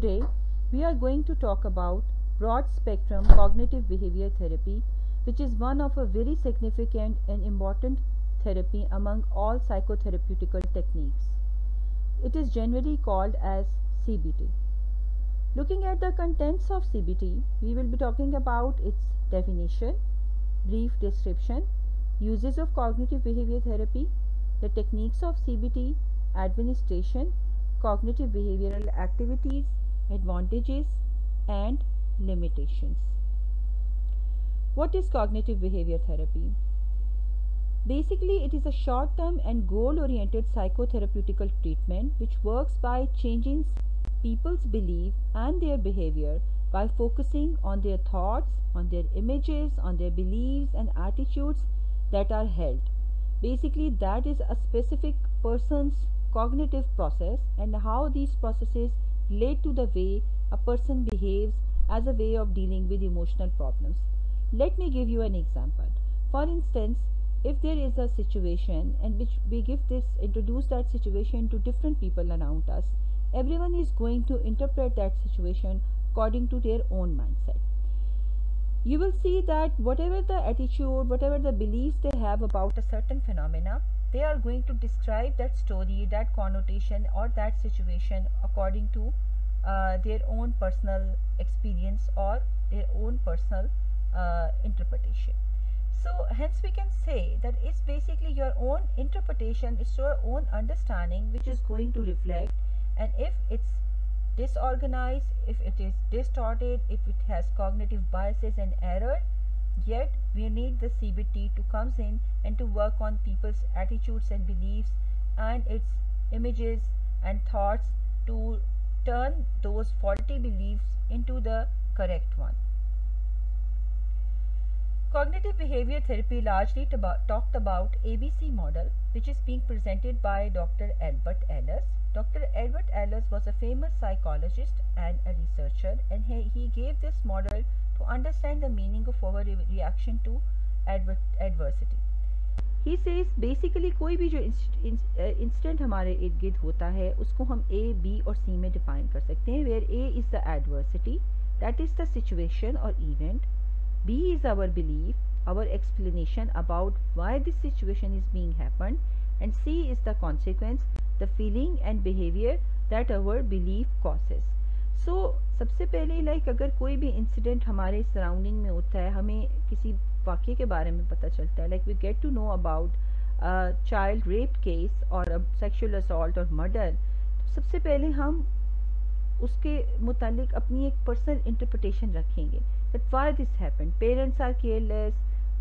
Today, we are going to talk about broad spectrum cognitive behavior therapy, which is one of a very significant and important therapy among all psychotherapeutical techniques. It is generally called as CBT. Looking at the contents of CBT, we will be talking about its definition, brief description, uses of cognitive behavior therapy, the techniques of CBT, administration, cognitive behavioral activities, advantages, and limitations. What is cognitive behavior therapy? Basically, it is a short-term and goal-oriented psychotherapeutical treatment which works by changing people's belief and their behavior by focusing on their thoughts, on their images, on their beliefs and attitudes that are held. Basically, that is a specific person's cognitive process and how these processes relate to the way a person behaves as a way of dealing with emotional problems. Let me give you an example. For instance, if there is a situation in which we introduce that situation to different people around us, everyone is going to interpret that situation according to their own mindset. You will see that whatever the attitude, whatever the beliefs they have about a certain phenomena, they are going to describe that story, that connotation or that situation according to their own personal experience or their own personal interpretation. So hence we can say that it's basically your own interpretation, it's your own understanding which is going to reflect, and if it's disorganized, if it is distorted, if it has cognitive biases and error, yet we need the CBT to comes in and to work on people's attitudes and beliefs and its images and thoughts to turn those faulty beliefs into the correct one. Cognitive behavior therapy largely talked about ABC model, which is being presented by Dr. Albert Ellis. Dr. Albert Ellis was a famous psychologist and a researcher, and he gave this model to understand the meaning of our reaction to adversity. He says basically कोई भी जो incident हमारे इर्द गिर्द होता है उसको हम A, B और C में डिफाइन कर सकते हैं, where A is the adversity, that is the situation or event, B is our belief, our explanation about why this situation is being happened, and C is the consequence, the feeling and behavior that our belief causes. So सबसे पहले अगर कोई भी incident हमारे surrounding में होता है, हमें किसी वाक़े के बारे में पता चलता है, we get to know about child rape case और सेक्सुअल असॉल्ट और मर्डर, तो सबसे पहले हम उसके मुतालिक अपनी एक पर्सनल इंटरप्रिटेशन रखेंगे that why this happened. Parents are careless,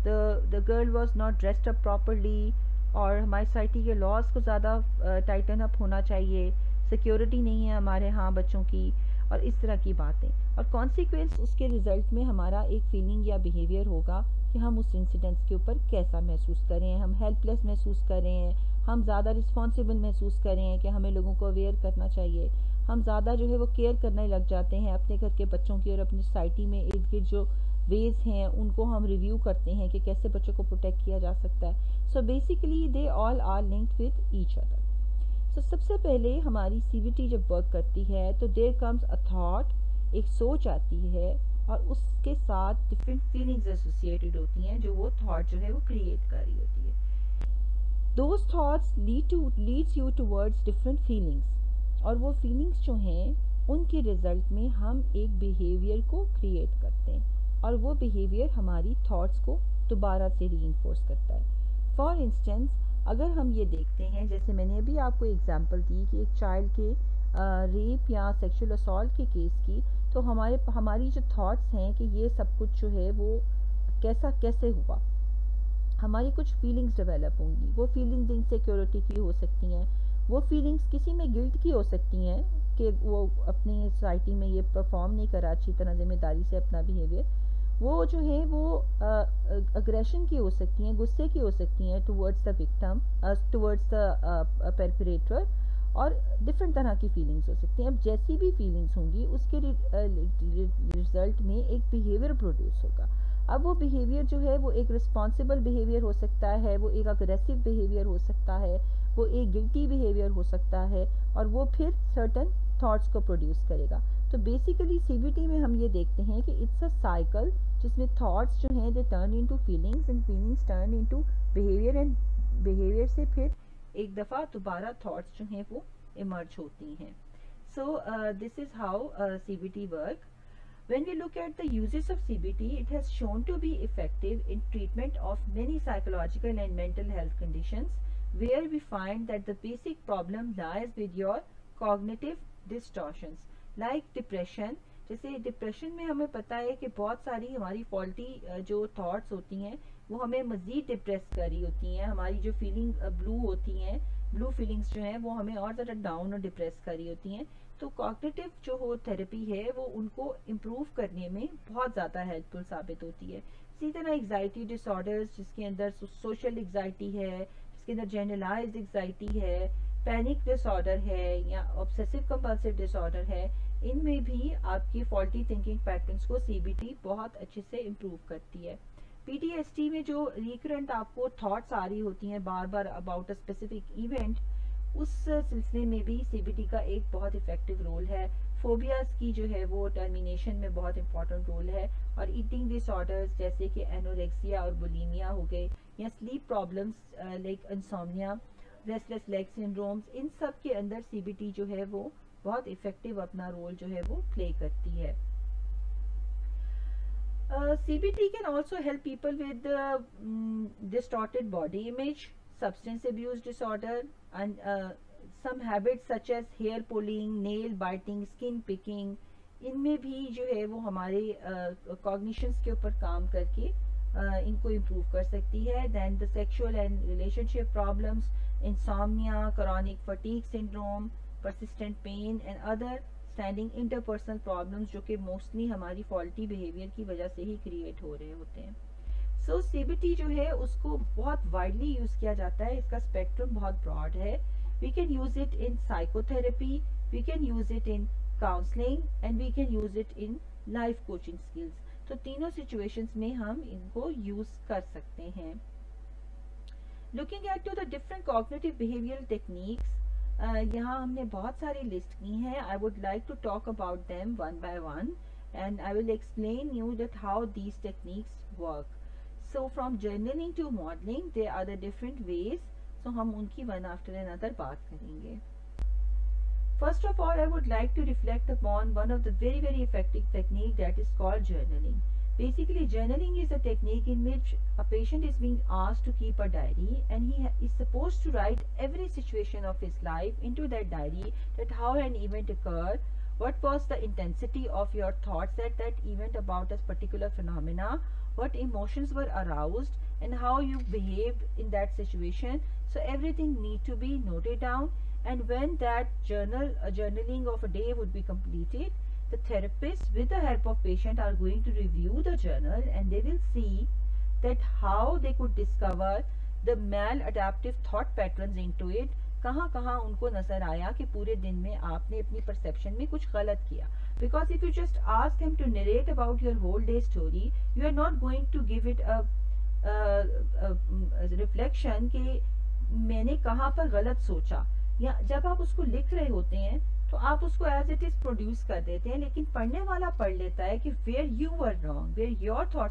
the girl was not dressed up properly, और हमारी सोसाइटी के लॉज को ज़्यादा टाइटन अप होना चाहिए, सिक्योरिटी नहीं है हमारे यहाँ बच्चों की, और इस तरह की बातें, और कॉन्सिक्वेंस उसके रिज़ल्ट में हमारा एक फीलिंग या बिहेवियर होगा कि हम उस इंसिडेंट्स के ऊपर कैसा महसूस करें, हम हेल्पलेस महसूस करें, हम ज़्यादा रिस्पॉन्सिबल महसूस करें कि हमें लोगों को अवेयर करना चाहिए, हम ज़्यादा जो है वो केयर करने लग जाते हैं अपने घर के बच्चों की, और अपनी सोसाइटी में इर्द गिर्द जो वेज हैं उनको हम रिव्यू करते हैं कि कैसे बच्चों को प्रोटेक्ट किया जा सकता है. So basically they all are linked with each other. So सबसे पहले हमारी CBT जब वर्क करती है तो देयर कम्स अ थॉट, एक सोच आती है और उसके साथ डिफरेंट फीलिंग्स एसोसिएटेड होती हैं जो वो थॉट जो है वो क्रिएट कर रही होती है. Those thoughts leads you towards different feelings, और वो फीलिंग्स जो हैं उनके रिजल्ट में हम एक बिहेवियर को क्रिएट करते हैं, और वो बिहेवियर हमारी थॉट्स को दोबारा से रीइंफोर्स करता है. फॉर इंस्टेंस अगर हम ये देखते हैं, जैसे मैंने अभी आपको एग्जांपल दी कि एक चाइल्ड के रेप या सेक्सुअल असॉल्ट के केस की, तो हमारी जो थॉट्स हैं कि ये सब कुछ जो है वो कैसे हुआ, हमारी कुछ फीलिंग्स डेवलप होंगी. वो फीलिंग्स इनसिक्योरिटी की हो सकती हैं, वो फीलिंग्स किसी में गिल्ट की हो सकती हैं कि वो अपनी सोसाइटी में ये परफॉर्म नहीं करा अच्छी तरह जिम्मेदारी से अपना बिहेवियर, वो जो है वो अग्रेशन की हो सकती हैं, गुस्से की हो सकती हैं towards the victim, towards the perpetrator, और डिफरेंट तरह की फीलिंग्स हो सकती हैं. अब जैसी भी फीलिंग्स होंगी उसके रिजल्ट में एक बिहेवियर प्रोड्यूस होगा. अब वो बिहेवियर जो है वो एक रिस्पॉन्सिबल बिहेवियर हो सकता है, वो एक अग्रेसिव बिहेवियर हो सकता है, वो एक गिल्टी बिहेवियर हो सकता है, और वो फिर सर्टन थॉट्स को प्रोड्यूस करेगा. तो बेसिकली CBT में हम ये देखते हैं कि इट्स अ साइकिल जिसमें थॉट्स जो हैं they turn into feelings and feelings turn into behaviour and behaviour से फिर एक दफ़ा दोबारा थॉट्स जो हैं वो इमर्ज होती हैं. So this is how CBT work. When we look at the uses of CBT, it has shown to be effective in treatment of many psychological and mental health conditions where we find that the basic problem lies with your cognitive distortions like depression. जैसे depression में हमें पता है कि बहुत सारी हमारी faulty जो थॉट्स होती हैं वो हमें मज़ीद डिप्रेस कर रही होती हैं. हमारी जो फीलिंग ब्लू होती हैं, ब्लू फीलिंग्स जो हैं वो हमें और ज़्यादा डाउन और डिप्रेस कर रही होती हैं. तो कॉग्निटिव जो हो थेरेपी है वो उनको इम्प्रूव करने में बहुत ज़्यादा हेल्पफुल साबित होती है. इसी तरह एग्जाइटी डिसऑर्डर्स जिसके अंदर सोशल एग्जाइटी है, जिसके अंदर जनरलाइज्ड एग्जाइटी है, पैनिक डिसऑर्डर है या ऑब्सेसिव कंपल्सिव डिसऑर्डर है, इनमें भी आपकी फॉल्टी थिंकिंग पैटर्न्स को CBT बहुत अच्छे से इम्प्रूव करती है. PTSD में जो रिकरेंट आपको थॉट्स आ रही होती हैं बार बार अबाउट अ स्पेसिफिक इवेंट, उस सिलसिले में भी CBT का एक बहुत इफेक्टिव रोल है. फोबियाज की जो है वो टर्मिनेशन में बहुत इंपॉर्टेंट रोल है. और ईटिंग डिसऑर्डर्स जैसे कि एनोरेक्सिया और बुलिमिया हो गए या sleep problems like insomnia, restless leg syndromes, इन सब के अंदर CBT जो है वो बहुत इफेक्टिव अपना रोल जो है वो प्ले करती है. CBT can also help people with distorted body image, substance abuse disorder, and some habits such as hair pulling, nail biting, skin picking. इनमें भी जो है वो हमारे cognitions के ऊपर काम करके इनको improve कर सकती है. Then the sexual and relationship problems, insomnia, chronic fatigue syndrome, persistent pain and other standing interpersonal problems जो कि मोस्टली हमारी फॉल्टी बिहेवियर की वजह से ही क्रिएट हो रहे होते हैं. सो CBT जो है उसको बहुत वाइडली यूज़ किया जाता है. इसका स्पेक्ट्रम बहुत ब्रॉड है. We can use it in psychotherapy, we can use it in counselling and we can use it in life coaching skills. तो तीनों सिचुएशंस में हम इनको यूज़ कर सकते हैं. Looking at to the different cognitive behavioural techniques, यहाँ हमने बहुत सारी लिस्ट की हैं. I would like to talk about them one by one and I will explain you that how these techniques work. So from journaling to modelling there are the different ways. So हम उनकी one after another बात करेंगे. First of all I would like to reflect upon one of the very effective technique that is called journaling. Basically, journaling is a technique in which a patient is being asked to keep a diary and he is supposed to write every situation of his life into that diary, that how an event occurred, what was the intensity of your thoughts at that event about a particular phenomena, what emotions were aroused and how you behaved in that situation. So everything need to be noted down, and when that journaling of a day would be completed, the therapist with the help of patient are going to review the journal and they will see that how they could discover the maladaptive thought patterns into it. कहाँ उनको नजर आया कि पूरे दिन में आपने अपनी परसेप्शन में कुछ गलत किया. Because if you just ask them to narrate about your whole day story, you are not going to give it a reflection कि मैंने कहाँ पर गलत सोचा. या जब आप उसको लिख रहे होते हैं तो आप उसको एज इट इज प्रोड्यूस कर देते हैं, लेकिन पढ़ने वाला पढ़ लेता है कि where you were wrong, where your thought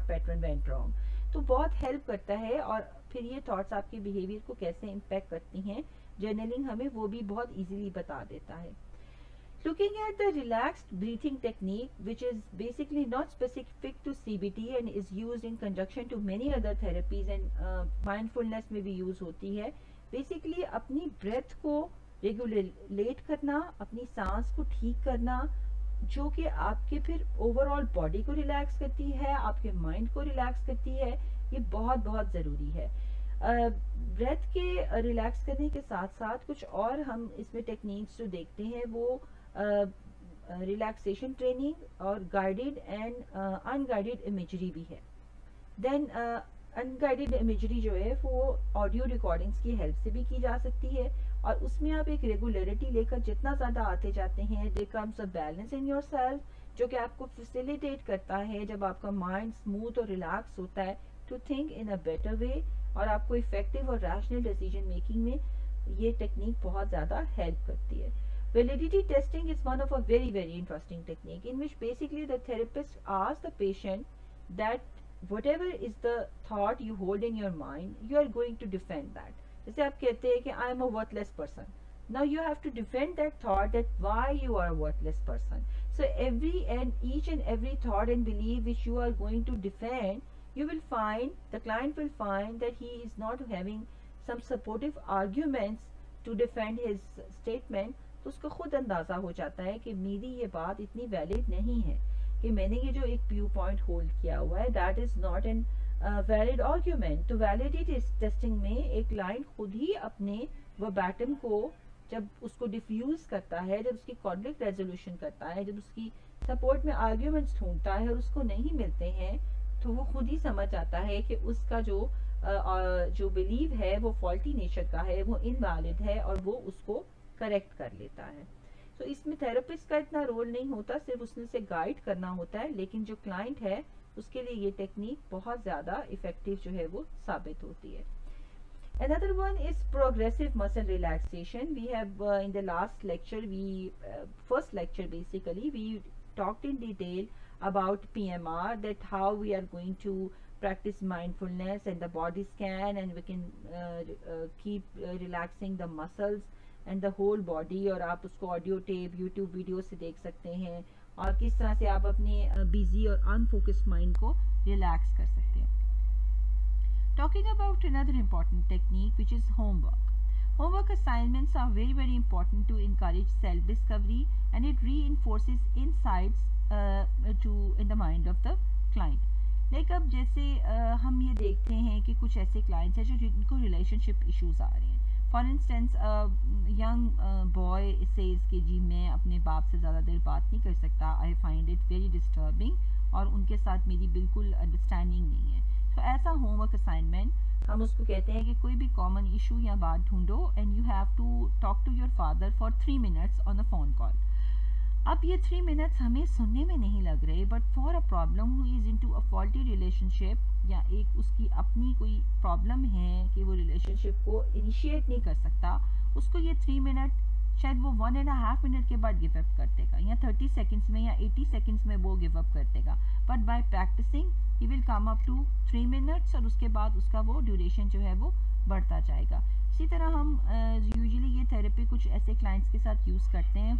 pattern went wrong. तो बहुत हेल्प करता है. और फिर ये थॉट्स आपके बिहेवियर को कैसे इम्पैक्ट करती हैं, जर्नलिंग हमें वो भी बहुत इजीली बता देता है. Looking at the relaxed breathing technique, which is basically not specific to CBT and is used in conjunction to many other therapies and mindfulness में भी यूज होती है. बेसिकली अपनी ब्रेथ को रेगुलेट करना, अपनी सांस को ठीक करना, जो कि आपके फिर ओवरऑल बॉडी को रिलैक्स करती है, आपके माइंड को रिलैक्स करती है. ये बहुत ज़रूरी है. ब्रेथ के रिलैक्स करने के साथ साथ कुछ और हम इसमें टेक्निक्स जो देखते हैं वो रिलैक्सेशन ट्रेनिंग और गाइडेड एंड अनगाइडेड इमेजरी भी है. देन अनगाइडेड इमेजरी जो है वो ऑडियो रिकॉर्डिंग्स की हेल्प से भी की जा सकती है, और उसमें आप एक रेगुलरिटी लेकर जितना ज़्यादा आते जाते हैं, there comes a balance in yourself, जो कि आपको फैसिलिटेट करता है जब आपका माइंड स्मूथ और रिलैक्स होता है to think in a better way, और आपको इफेक्टिव और रैशनल डिसीजन मेकिंग में ये टेक्निक बहुत ज़्यादा हेल्प करती है. Validity testing is one of a very interesting technique in which basically the therapist asks the patient that whatever is the thought you hold in your mind, you are going to defend that. जैसे आप कहते हैं कि I am a worthless person. Now you have to defend that thought, that why you are a worthless person. So each and every thought and belief which you are going to defend, you will find, the client will find that he is not having some supportive arguments to defend his statement. तो उसको खुद अंदाज़ा हो जाता है कि मेरी ये बात इतनी वैलिड नहीं है, कि मैंने ये जो एक व्यू पॉइंट होल्ड किया हुआ है, that is not an valid argument. तो वैलिडिटी टेस्टिंग में एक क्लाइंट खुद ही अपने वर्बैटिम को जब उसको डिफ्यूज़ करता है, जब उसकी कॉन्फ्लिक्ट रेजोल्यूशन करता है, जब उसकी सपोर्ट में आर्ग्यूमेंट्स ढूंढता है और उसको नहीं मिलते हैं, तो वो खुद ही समझ आता है कि उसका जो बिलीव है वो फॉल्टी नेचर का है, वो इनवैलिड है, और वो उसको करेक्ट कर लेता है. तो इसमें थेरेपिस्ट का इतना रोल नहीं होता, सिर्फ उसने से गाइड करना होता है, लेकिन जो क्लाइंट है उसके लिए ये टेक्निक बहुत ज़्यादा इफेक्टिव जो है वो साबित होती है. Another one is progressive muscle relaxation. We have in the last lecture, first lecture basically, we talked in detail about PMR, that how we are going to practice mindfulness and the body scan, and we can keep relaxing the muscles and the whole body. और आप उसको audio tape, YouTube video से देख सकते हैं, और किस तरह से आप अपने बिजी और अनफोकस्ड माइंड को रिलैक्स कर सकते हैं. Talking about another important technique, which is homework. Homework assignments are very important to encourage self-discovery, and it reinforces insights in the mind of the client. Like अब जैसे हम ये देखते हैं कि कुछ ऐसे clients हैं जिनको relationship issues आ रहे हैं. For instance, young boy says कि जी मैं अपने बाप से ज़्यादा देर बात नहीं कर सकता, I find it very disturbing, और उनके साथ मेरी बिल्कुल अंडरस्टैंडिंग नहीं है. तो ऐसा होमवर्क असाइनमेंट हम उसको कहते हैं कि कोई भी कॉमन इशू या बात ढूंढो, and you have to talk to your father for 3 minutes on a phone call. अब ये 3 minutes हमें सुनने में नहीं लग रहे, but for a problem who is into a faulty relationship, या एक उसकी अपनी कोई प्रॉब्लम है कि वो रिलेशनशिप को इनिशिएट नहीं कर सकता, उसको ये 3 minute शायद वो 1.5 minute के बाद गिव अप कर देगा, या 30 seconds में या 80 seconds में वो गिव अप कर देगा. But by practising he will come up to 3 minutes, और उसके बाद उसका वो ड्यूरेशन जो है वो बढ़ता जाएगा. इसी तरह हम यूजुअली ये थेरेपी कुछ ऐसे क्लाइंट्स के साथ यूज़ करते हैं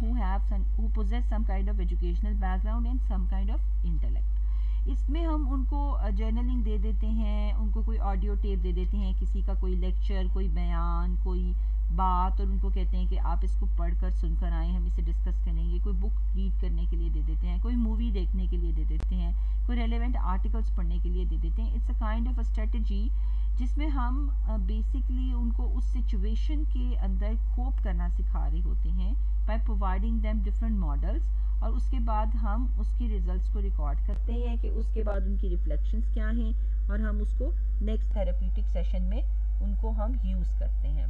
who possess some kind of educational background and some kind of intellect. इसमें हम उनको जर्नलिंग दे देते हैं, उनको कोई ऑडियो टेप दे देते हैं, किसी का कोई लेक्चर, कोई बयान, कोई बात, और उनको कहते हैं कि आप इसको पढ़कर सुनकर आएँ, हम इसे डिस्कस करेंगे. कोई बुक रीड करने के लिए दे देते हैं, कोई मूवी देखने के लिए दे देते हैं, कोई रेलेवेंट आर्टिकल्स पढ़ने के लिए दे देते हैं. It's a kind of a strategy जिसमें हम बेसिकली उनको उस सिचुएशन के अंदर कोप करना सिखा रहे होते हैं by providing them different models, और उसके बाद हम उसके रिजल्ट्स को रिकॉर्ड करते हैं कि उसके बाद उनकी रिफ्लेक्शंस क्या हैं, और हम उसको नेक्स्ट थेरेप्यूटिक सेशन में उनको हम यूज़ करते हैं.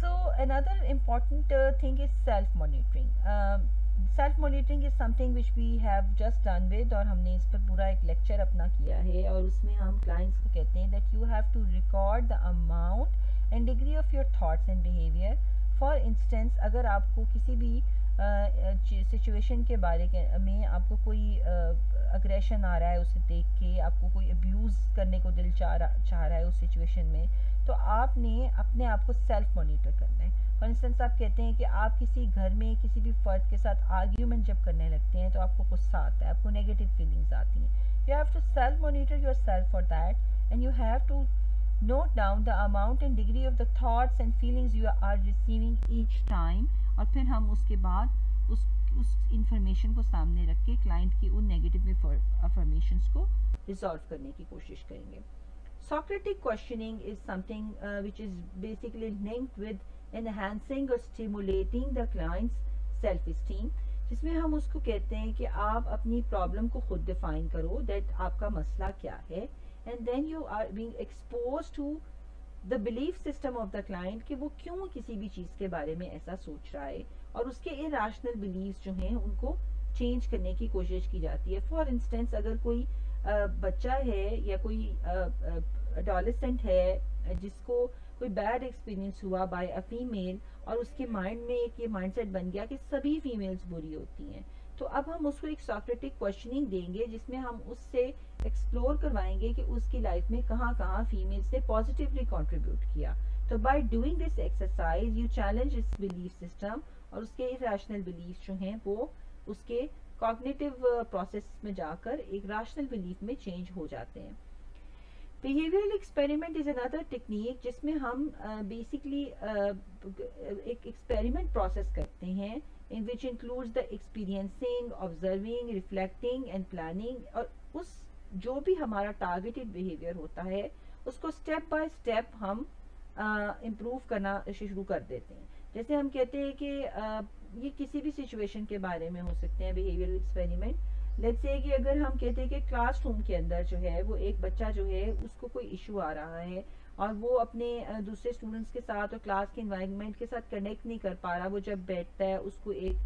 So another important thing is self-monitoring. Self-monitoring is something which we have just done with, और हमने इस पर पूरा एक लेक्चर अपना किया है, और उसमें हम क्लाइंट्स को कहते हैं that you have to record the amount and degree of your thoughts and behavior. For instance, अगर आपको किसी भी सिचुएशन के बारे में आपको कोई अग्रेशन आ रहा है, उसे देख के आपको कोई अब्यूज़ करने को दिल चाह रहा है उस सिचुएशन में, तो आपने अपने आप को सेल्फ मॉनिटर करना है. फॉर इंस्टेंस आप कहते हैं कि आप किसी घर में किसी भी फर्द के साथ आर्ग्यूमेंट जब करने लगते हैं तो आपको गुस्सा आता है, आपको नेगेटिव फीलिंग्स आती हैं. You have to self monitor yourself for that, and you have to note down the amount and degree of the thoughts and feelings you are receiving each time. और फिर हम उसके बाद उस information को सामने रख के क्लाइंट की उन नेगेटिव अफर्मेशंस को रिजॉल्व करने की कोशिश करेंगे. Socratic questioning is something which is basically linked with enhancing or stimulating the client's self-esteem, जिसमें हम उसको कहते हैं कि आप अपनी प्रॉब्लम को खुद डिफाइन करो, दैट आपका मसला क्या है, and then you are being exposed to the belief system of the client कि वो क्यों किसी भी चीज़ के बारे में ऐसा सोच रहा है, और उसके irrational beliefs जो हैं उनको चेंज करने की कोशिश की जाती है. फॉर इंस्टेंस अगर कोई बच्चा है या कोई एडोलेसेंट है जिसको कोई बैड एक्सपीरियंस हुआ बाय अ फीमेल और उसके माइंड में एक ये माइंडसेट बन गया कि सभी फीमेल्स बुरी होती हैं, तो अब हम उसको एक सॉक्रेटिक क्वेश्चनिंग देंगे जिसमें हम उससे एक्सप्लोर करवाएंगे कि उसकी लाइफ में कहाँ कहाँ फीमेल्स ने पॉजिटिवली कंट्रीब्यूट किया। तो by doing this exercise you challenge it's belief system, और उसके इरेशनल बिलीफ जो हैं वो उसके कॉग्निटिव प्रोसेस में जाकर एक रैशनल बिलीफ में चेंज हो जाते हैं। Behavioural experiment is another technique जिसमें हम बेसिकली एक एक्सपेरिमेंट प्रोसेस करते हैं in which includes the experiencing, observing, reflecting and planning, और उस जो भी हमारा टारगेटेड बिहेवियर होता है उसको स्टेप बाय स्टेप हम इम्प्रूव करना शुरू कर देते हैं। जैसे हम कहते हैं कि ये किसी भी सिचुएशन के बारे में हो सकते हैं बिहेवियरल एक्सपेरिमेंट। लेट्स से कि अगर हम कहते हैं कि क्लासरूम के अंदर जो है वो एक बच्चा जो है उसको कोई इशू आ रहा है और वो अपने दूसरे स्टूडेंट्स के साथ और क्लास के एनवायरनमेंट के साथ कनेक्ट नहीं कर पा रहा, वो जब बैठता है उसको एक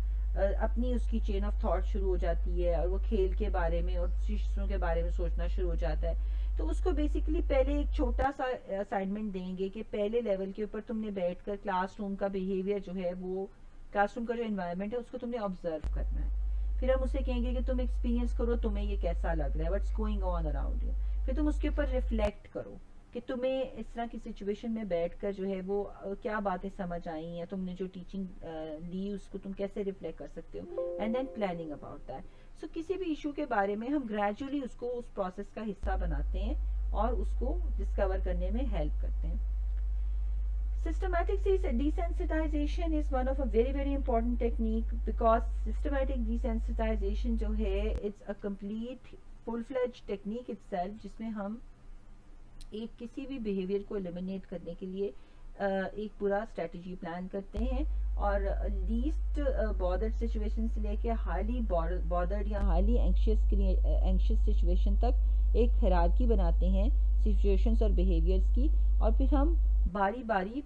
अपनी उसकी चेन ऑफ थॉट शुरू हो जाती है और वो खेल के बारे में और चीज़ों के बारे में सोचना शुरू हो जाता है। तो उसको बेसिकली पहले एक छोटा सा असाइनमेंट देंगे कि पहले लेवल के ऊपर तुमने बैठकर क्लासरूम का बिहेवियर जो है वो क्लासरूम का जो एनवायरनमेंट है उसको तुमने ऑब्जर्व करना है। फिर हम उसे कहेंगे कि तुम एक्सपीरियंस करो, तुम्हें ये कैसा लग रहा है, what's going on around you. फिर तुम उसके ऊपर रिफ्लेक्ट करो कि तुम्हें इस तरह की सिचुएशन में बैठकर जो है वो क्या बातें समझ आई हैं, तुमने जो टीचिंग ली उसको तुम कैसे रिफ्लेक्ट कर सकते हो, and then planning about that. So किसी भी इशू के बारे में हम ग्रेजुअली उसको उस प्रोसेस का हिस्सा बनाते हैं और उसको डिस्कवर करने में हेल्प करते हैं। Systematic desensitization is one of a very important technique because systematic desensitization जो है it's a complete full-fledged technique itself जिसमें हम एक किसी भी बिहेवियर को एलिमिनेट करने के लिए एक पूरा स्ट्रेटजी प्लान करते हैं और लीस्ट बॉदर्ड सिचुएशन से लेके हाईली बॉदर्ड या हाईली एंग्शियस सिचुएशन तक एक हायरार्की बनाते हैं सिचुएशंस और बिहेवियर्स की, और फिर हम बारी बारी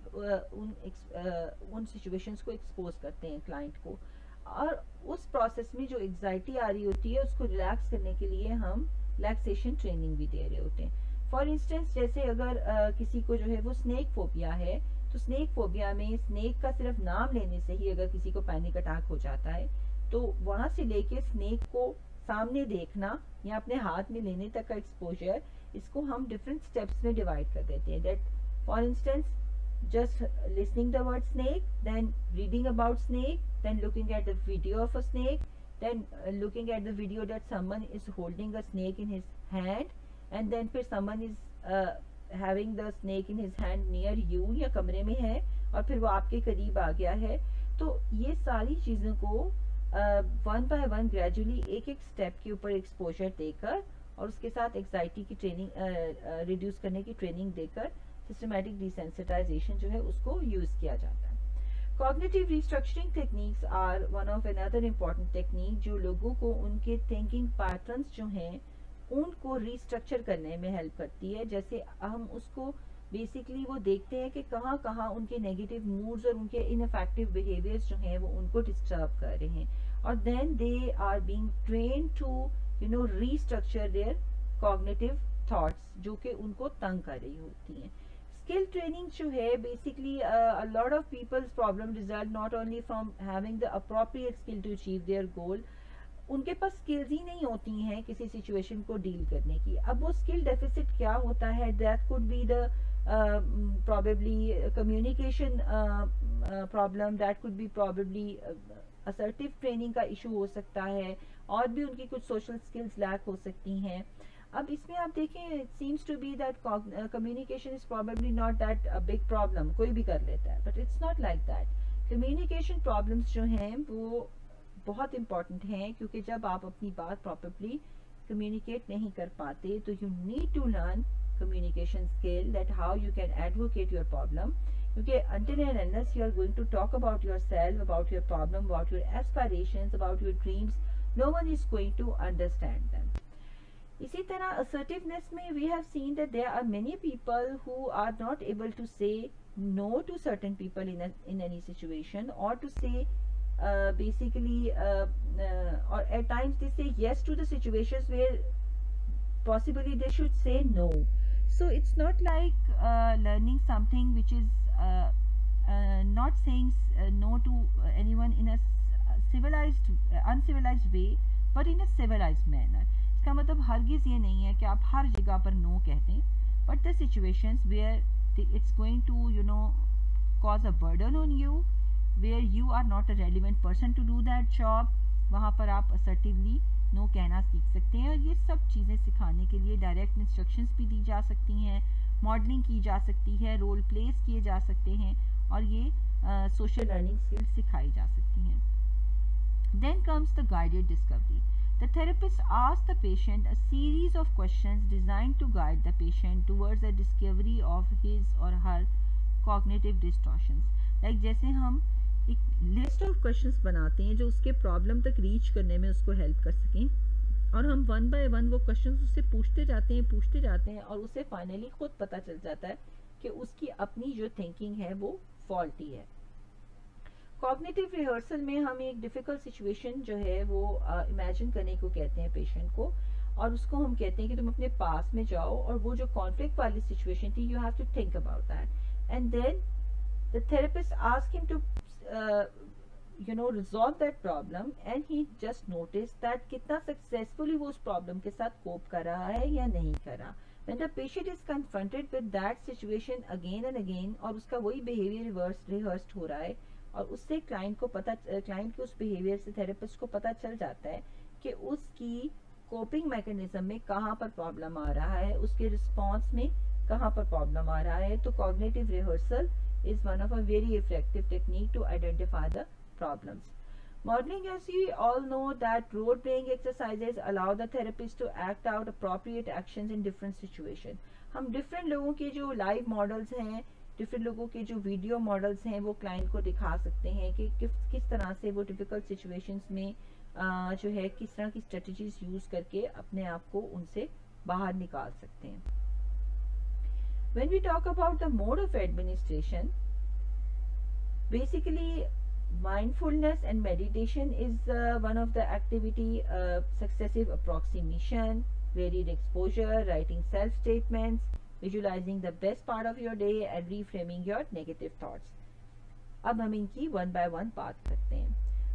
उन सिचुएशंस को एक्सपोज करते हैं क्लाइंट को, और उस प्रोसेस में जो एग्जाइटी आ रही होती है उसको रिलैक्स करने के लिए हम रिलैक्सेशन ट्रेनिंग भी दे रहे होते हैं। फॉर इंस्टेंस जैसे अगर किसी को जो है वो स्नेक फोबिया है, तो स्नेक फोबिया में स्नेक का सिर्फ नाम लेने से ही अगर किसी को पैनिक अटैक हो जाता है तो वहां से लेके स्नेक को सामने देखना या अपने हाथ में लेने तक का एक्सपोजर, इसको हम डिफरेंट स्टेप्स में डिवाइड कर देते हैं। That for instance just listening the word snake, then reading about snake, then looking at the video of a snake, then looking at the video that someone is holding a snake in his hand, and then फिर someone is having the snake in his hand near you या कमरे में है और फिर वो आपके करीब आ गया है। तो ये सारी चीज़ों को वन बाय वन ग्रेजुअली एक एक स्टेप के ऊपर एक्सपोजर देकर और उसके साथ एग्जाइटी की ट्रेनिंग रिड्यूस करने की ट्रेनिंग देकर सिस्टमैटिक डिसेंसिटाइजेशन जो है उसको यूज किया जाता है। Cognitive restructuring techniques are one of another important technique जो लोगों को उनके थिंकिंग पैटर्न्स जो हैं उनको रिस्ट्रक्चर करने में हेल्प करती है। जैसे हम उसको बेसिकली वो देखते हैं कि कहाँ कहाँ उनके नेगेटिव मूड्स और उनके इनफेक्टिव बिहेवियर्स जो हैं वो उनको डिस्टर्ब कर रहे हैं, और then they are being train to restructure their cognitive thoughts जो कि उनको तंग कर रही होती हैं। स्किल ट्रेनिंग जो है basically a lot of people's problem result not only from having the appropriate skill to achieve their goal, उनके पास स्किल्स ही नहीं होती हैं किसी सिचुएशन को डील करने की। अब वो स्किल डेफिसिट क्या होता है, that could be the probably communication problem, that could be probably assertive training का issue हो सकता है, और भी उनकी कुछ social skills lack हो सकती हैं। अब इसमें आप देखें it seems to be that communication is probably not that a big problem, कोई भी कर लेता है, but it's not like that. Communication problems जो हैं वो बहुत important हैं, क्योंकि जब आप अपनी बात properly communicate नहीं कर पाते तो you need to learn communication skill, that how you can advocate your problem, क्योंकि until and unless you are going to talk about yourself, about your problem, about your aspirations, about your dreams, no one is going to understand them. इसी तरह assertiveness में we have seen that there are many people who are not able to say no to certain people in any situation, or to say basically or at times they say yes to the situations where possibly they should say no. So it's not like learning something which is not saying no to anyone in a civilized uncivilized way, but in a civilized manner. इसका मतलब हरगिज़ ये नहीं है कि आप हर जगह पर नो कहते हैं, but the situations where it's going to cause a burden on you, where you are not a relevant person to do that job, वहाँ पर आप assertively नो कहना सीख सकते हैं. और ये सब चीज़ें सिखाने के लिए डायरेक्ट इंस्ट्रक्शंस भी दी जा सकती हैं, मॉडलिंग की जा सकती है, रोल प्लेस किए जा सकते हैं, और ये सोशल लर्निंग स्किल्स सिखाई जा सकती हैं. Then comes the guided discovery. The therapist asks the patient a series of questions designed to guide the patient towards the discovery of his or her cognitive distortions. Like जैसे हम एक list of questions बनाते हैं जो उसके problem तक reach करने में उसको हेल्प कर सकें, और हम वन बाय वन वो क्वेश्चंस उससे पूछते जाते हैं और उसे फाइनली खुद पता चल जाता है कि उसकी अपनी जो थिंकिंग है वो फॉल्टी है. कॉग्निटिव रिहर्सल में हम एक डिफिकल्ट सिचुएशन जो है वो इमेजिन करने को कहते हैं पेशेंट को, और उसको हम कहते हैं कि तुम अपने पास में जाओ और वो जो कॉन्फ्लिक्ट वाली सिचुएशन थी, you have to think about that, and then the therapist ask him to resolve that problem, and he just notice that कितना सक्सेसफुली वो उस प्रॉब्लम के साथ कोप कर रहा है या नहीं कर रहा. When the patient is confronted with that situation again and again, और उसका वही बिहेवियर रिहर्स्ड हो रहा है, और उससे क्लाइंट के उस बिहेवियर से थेरेपिस्ट को पता चल जाता है कि उसकी कोपिंग मैकेनिज्म में कहाँ पर प्रॉब्लम आ रहा है, उसके रिस्पॉन्स में कहाँ पर प्रॉब्लम आ रहा है. तो cognitive rehearsal is one of a very effective technique to identify the problems. Modeling, as we all know, that role-playing exercises allow the therapist to act out appropriate actions in different situations. हम different लोगों के जो live models हैं, different लोगों के जो video models हैं, वो क्लाइंट को दिखा सकते हैं कि किस तरह से वो डिफिकल्ट सिचुएशंस में जो है किस तरह की स्ट्रेटजीज यूज करके अपने आप को उनसे बाहर निकाल सकते हैं. When we talk about the mode of administration, basically mindfulness and meditation is one of the activity, successive approximation, varied exposure, writing self statements, visualizing the best part of your day and reframing your negative thoughts. अब हम इनकी one by one बात करते हैं.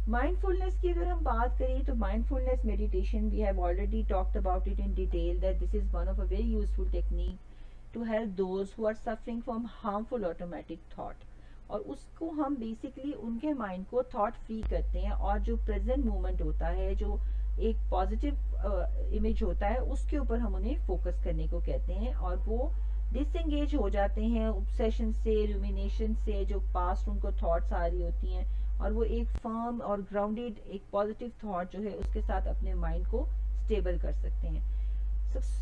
Mindfulness की अगर हम बात करें तो mindfulness meditation, we have already talked about it in detail that this is one of a very useful technique to help those who are suffering from harmful automatic thought. और उसको हम बेसिकली उनके माइंड को thought free करते हैं, और जो present moment होता है, जो एक पॉजिटिव इमेज होता है, उसके ऊपर हम उन्हें फोकस करने को कहते हैं, और वो डिसएंगेज हो जाते हैं ऑब्सेशन से, रूमिनेशन से, जो पास्ट उनको थॉट्स आ रही होती हैं, और वो एक फर्म और ग्राउंडेड एक पॉजिटिव थॉट जो है उसके साथ अपने माइंड को स्टेबल कर सकते हैं.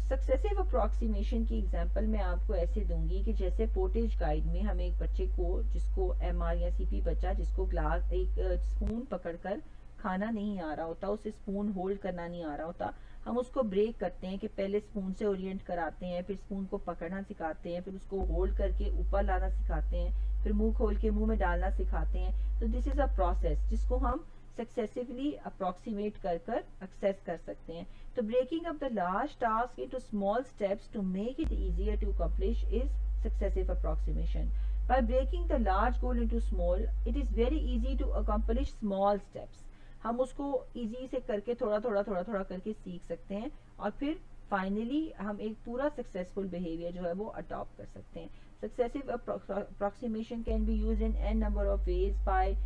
सक्सेसिव अप्रॉक्सीमेशन की एग्जांपल मैं आपको ऐसे दूंगी कि जैसे पोर्टेज गाइड में हम एक बच्चे को, जिसको एमआर या सीपी बच्चा, जिसको ग्लास एक स्पून पकड़कर खाना नहीं आ रहा होता, उसे स्पून होल्ड करना नहीं आ रहा होता, हम उसको ब्रेक करते हैं कि पहले स्पून से ओरिएंट कराते हैं, फिर स्पून को पकड़ना सिखाते हैं, फिर उसको होल्ड करके ऊपर लाना सिखाते हैं, फिर मुंह खोल के मुंह में डालना सिखाते हैं. तो दिस इज अ प्रोसेस जिसको हम सक्सेसिवली अप्रोक्सीमेट कर एक्सेस कर सकते हैं. तो breaking up the large task into small steps to make it easier to accomplish is successive approximation. By breaking the large goal into small, it is very easy to accomplish small steps. हम उसको easy से करके थोड़ा थोड़ा करके सीख सकते हैं, और फिर फाइनली हम एक पूरा सक्सेसफुल बिहेवियर जो है वो अडॉप्ट कर सकते हैं. Successive approximation can be used in an number of ways, by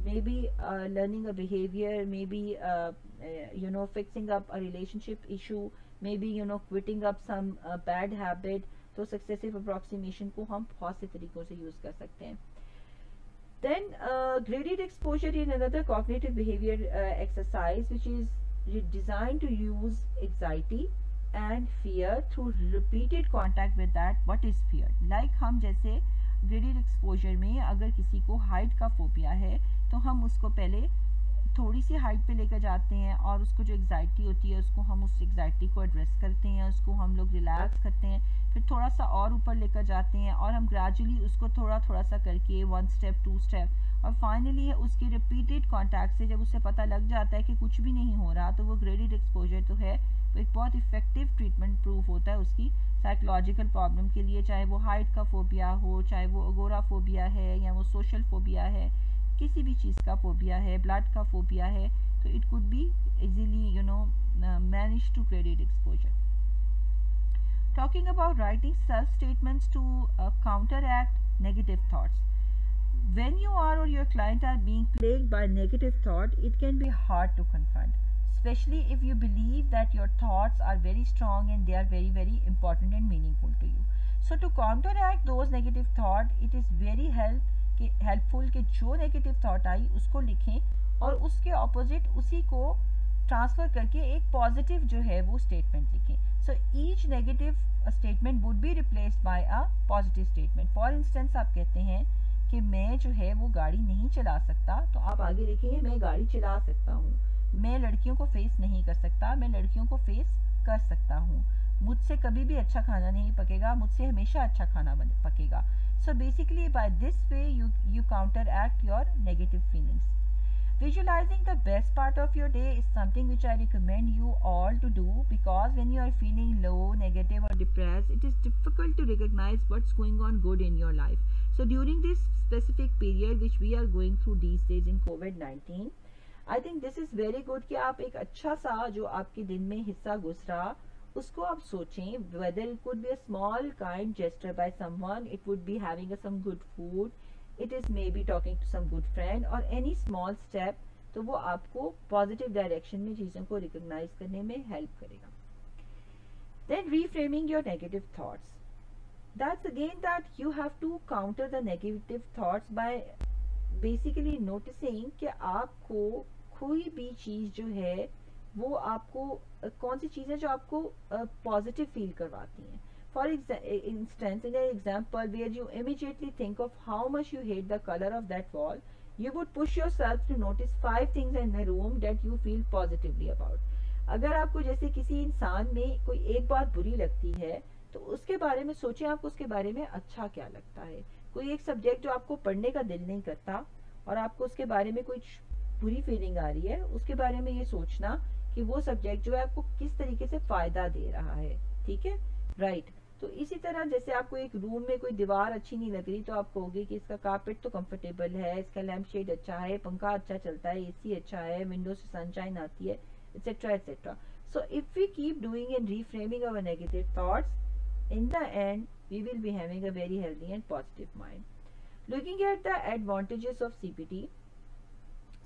maybe learning a behavior, maybe fixing up a relationship issue, maybe quitting up some bad habit. तो सक्सेसिव अप्रोक्सीमेशन को हम बहुत से तरीकों से यूज कर सकते हैं. Then graded exposure is another cognitive behavior exercise which is designed to use anxiety and fear through repeated contact with that what is feared. Like हम जैसे ग्रेडेड एक्सपोजर में अगर किसी को हाइट का फोबिया है तो हम उसको पहले थोड़ी सी हाइट पे लेकर जाते हैं और उसको जो एग्जाइटी होती है उसको हम उस एग्जाइटी को एड्रेस करते हैं, उसको हम लोग रिलैक्स करते हैं, फिर थोड़ा सा और ऊपर लेकर जाते हैं और हम ग्रेजुअली उसको थोड़ा थोड़ा सा करके 1 स्टेप 2 स्टेप और फाइनली उसके रिपीटेड कॉन्टैक्ट से जब उसे पता लग जाता है कि कुछ भी नहीं हो रहा, तो वो ग्रेडेड एक्सपोजर तो है वो एक बहुत इफेक्टिव ट्रीटमेंट प्रूफ होता है उसकी साइकोलॉजिकल प्रॉब्लम के लिए, चाहे वो हाइट का फोबिया हो, चाहे वो अगोराफोबिया है या वो सोशल फोबिया है, किसी भी चीज़ का फोबिया है, ब्लड का फोबिया है, तो it could be easily manage to graded exposure. Talking about writing self statements to counteract negative thoughts. When you are or your client are being plagued by negative thought, it can be hard to confront, especially if you believe that your thoughts are very strong and they are very very important and meaningful to you. So to counteract those negative thought, it is very helpful कि जो negative thought आई उसको लिखें और उसके opposite उसी को transfer करके एक पॉजिटिव जो है वो स्टेटमेंट लिखें. So each negative statement would be replaced by a positive statement. For instance आप कहते हैं कि मैं जो है वो गाड़ी नहीं चला सकता, तो आप आगे लिखेंगे मैं गाड़ी चला सकता हूँ. मैं लड़कियों को फेस नहीं कर सकता, मैं लड़कियों को फेस कर सकता हूँ. मुझसे कभी भी अच्छा खाना नहीं पकेगा, मुझसे हमेशा अच्छा खाना पकेगा. So basically by this way you counteract your negative feelings. Visualizing the best part of your day is something which I recommend you all to do, because when you are feeling low, negative or depressed, it is difficult to recognize what's going on good in your life. So during this specific period which we are going through these days in COVID-19, I think this is very good कि आप एक अच्छा सा जो आपके दिन में हिस्सा गुजरा उसको आप सोचें. Whether it could be a small kind gesture by someone, it would be having some good food, it is maybe talking to some good friend or any small step, तो वो आपको पॉजिटिव डायरेक्शन में चीज़ों को recognise करने में help करेगा. Then reframing your negative thoughts. That's again that you have to counter the negative thoughts by basically noticing कि आपको कोई भी चीज़ जो है वो आपको कौन सी चीज़ है जो आपको पॉजिटिव फील करवाती हैं. For instance, in an example where you immediately think of how much you hate the color of that wall, you would push yourself to notice 5 things in the room that you feel positively about. अगर आपको जैसे किसी इंसान में कोई एक बात बुरी लगती है तो उसके बारे में सोचें आपको उसके बारे में अच्छा क्या लगता है. कोई एक सब्जेक्ट जो आपको पढ़ने का दिल नहीं करता और आपको उसके बारे में कोई बुरी फीलिंग आ रही है, उसके बारे में ये सोचना कि वो सब्जेक्ट जो है आपको किस तरीके से फायदा दे रहा है. ठीक है, राइट. तो इसी तरह जैसे आपको एक रूम में कोई दीवार अच्छी नहीं लग रही तो आप कहोगे कि इसका कारपेट तो कंफर्टेबल है, इसका लैम्प शेड अच्छा है, पंखा अच्छा चलता है, एसी अच्छा है, विंडो से सनशाइन आती है, etcetera etcetera. So if we keep doing and reframing our negative thoughts, in the end we will be having a very healthy and positive mind. Looking at the advantages of CBT,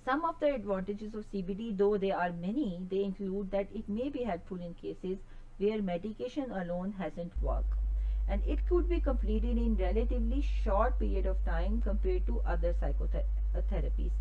some of the advantages of CBT, though they are many, they include that it may be helpful in cases where medication alone hasn't worked, and it could be completed in relatively short period of time compared to other psychotherapies.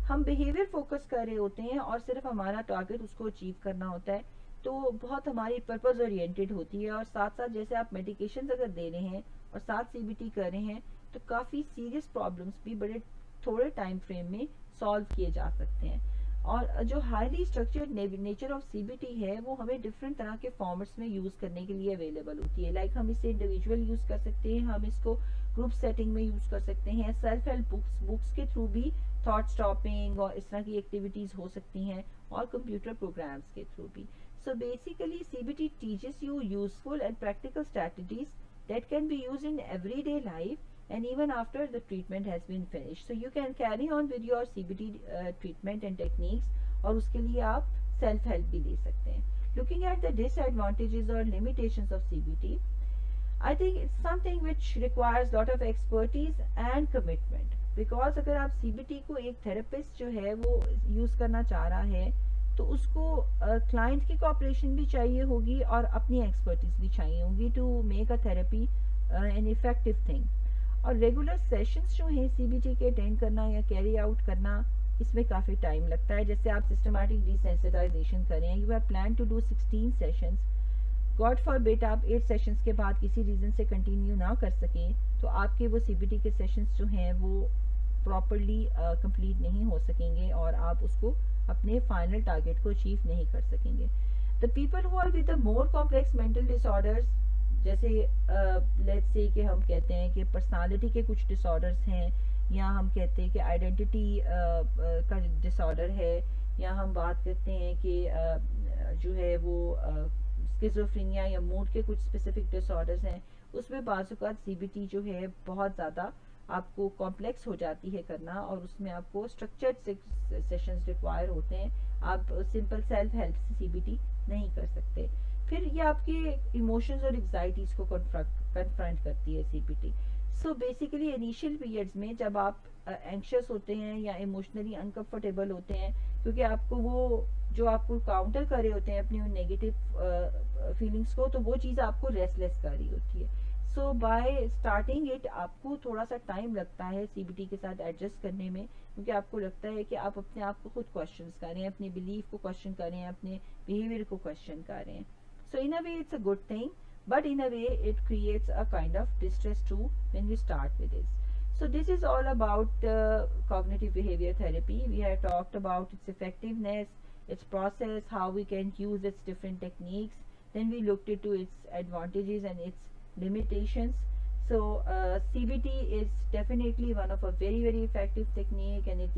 हम behavior focus कर रहे होते हैं और सिर्फ हमारा target उसको achieve करना होता है, तो बहुत हमारी पर्पस ओरिएंटेड होती है. और साथ साथ जैसे आप मेडिकेशन अगर दे रहे हैं और साथ CBT कर रहे हैं तो काफ़ी सीरियस प्रॉब्लम्स भी बड़े थोड़े टाइम फ्रेम में सॉल्व किए जा सकते हैं. और जो highly structured nature of CBT है वो हमें डिफरेंट तरह के फॉर्मेट्स में यूज़ करने के लिए अवेलेबल होती है. लाइक हम इसे इंडिविजुअल यूज़ कर सकते हैं, हम इसको ग्रुप सेटिंग में यूज़ कर सकते हैं, सेल्फ हेल्प बुक्स के थ्रू भी थॉट स्टॉपिंग और इस तरह की एक्टिविटीज़ हो सकती हैं, और कंप्यूटर प्रोग्राम्स के थ्रू भी. So basically CBT teaches you useful and practical strategies that can be used in everyday life and even after the treatment has been finished. So you can carry on with your CBT treatment and techniques, और उसके लिए आप self help भी ले सकते हैं. Looking at the disadvantages or limitations of CBT, I think it's something which requires lot of expertise and commitment, because अगर आप CBT को एक therapist जो है वो यूज करना चाह रहा है तो उसको क्लाइंट की कोऑपरेशन भी चाहिए होगी और अपनी एक्सपर्टीज भी चाहिए होगी to make a therapy an effective thing. और रेगुलर सेशंस जो हैं CBT के अटेंड करना या कैरी आउट करना, इसमें काफ़ी टाइम लगता है. जैसे आप सिस्टमैटिक डिसेंसिटाइजेशन करें, you have plan to do 16 sessions, god forbid आप 8 सेशंस के बाद किसी रीज़न से कंटिन्यू ना कर सकें तो आपके वो CBT के सेशंस जो हैं वो प्रॉपरली कंप्लीट नहीं हो सकेंगे और आप उसको अपने फाइनल टारगेट को अचीव नहीं कर सकेंगे। The people who are with the more complex mental disorders, जैसे लेट्स से कि हम कहते हैं कि पर्सनालिटी के कुछ डिसऑर्डर्स हैं, या हम कहते हैं कि आइडेंटिटी का डिसऑर्डर है, या हम बात करते हैं कि जो है वो स्किज़ोफ्रेनिया या मूड के कुछ स्पेसिफिक डिसऑर्डर्स हैं, उसमें बाज़ औक़ात सीबीटी जो है बहुत ज़्यादा आपको कॉम्प्लेक्स हो जाती है करना, और उसमें आपको स्ट्रक्चर्ड सेशंस रिक्वायर होते हैं। आप सिंपल सेल्फ हेल्प से सीबीटी नहीं कर सकते। फिर ये आपके इमोशंस और एग्जाइटीज़ को कन्फ्रंट करती है CBT. So basically initial periods में जब आप एंक्शस होते हैं या इमोशनली अनकंफर्टेबल होते हैं, क्योंकि आपको वो जो आपको काउंटर कर रहे होते हैं अपनी उन नेगेटिव फीलिंग्स को, तो वो चीज़ आपको रेस्टलेस कर रही होती है। सो बाय स्टार्टिंग इट आपको थोड़ा सा टाइम लगता है सीबीटी के साथ एडजस्ट करने में, क्योंकि आपको लगता है कि आप अपने आप को खुद क्वेश्चन कर रहे हैं, अपने बिलीफ को क्वेश्चन कर रहे हैं, अपने बिहेवियर को क्वेश्चन कर रहे हैं। So in a way it's a good thing, but in a way it creates a kind of distress too when we start with this. So this is all about cognitive behavior therapy. We have talked about its effectiveness, its process, how we can use its different techniques. Then we looked into its advantages and its limitations. So CBT is definitely one of a very effective technique, and it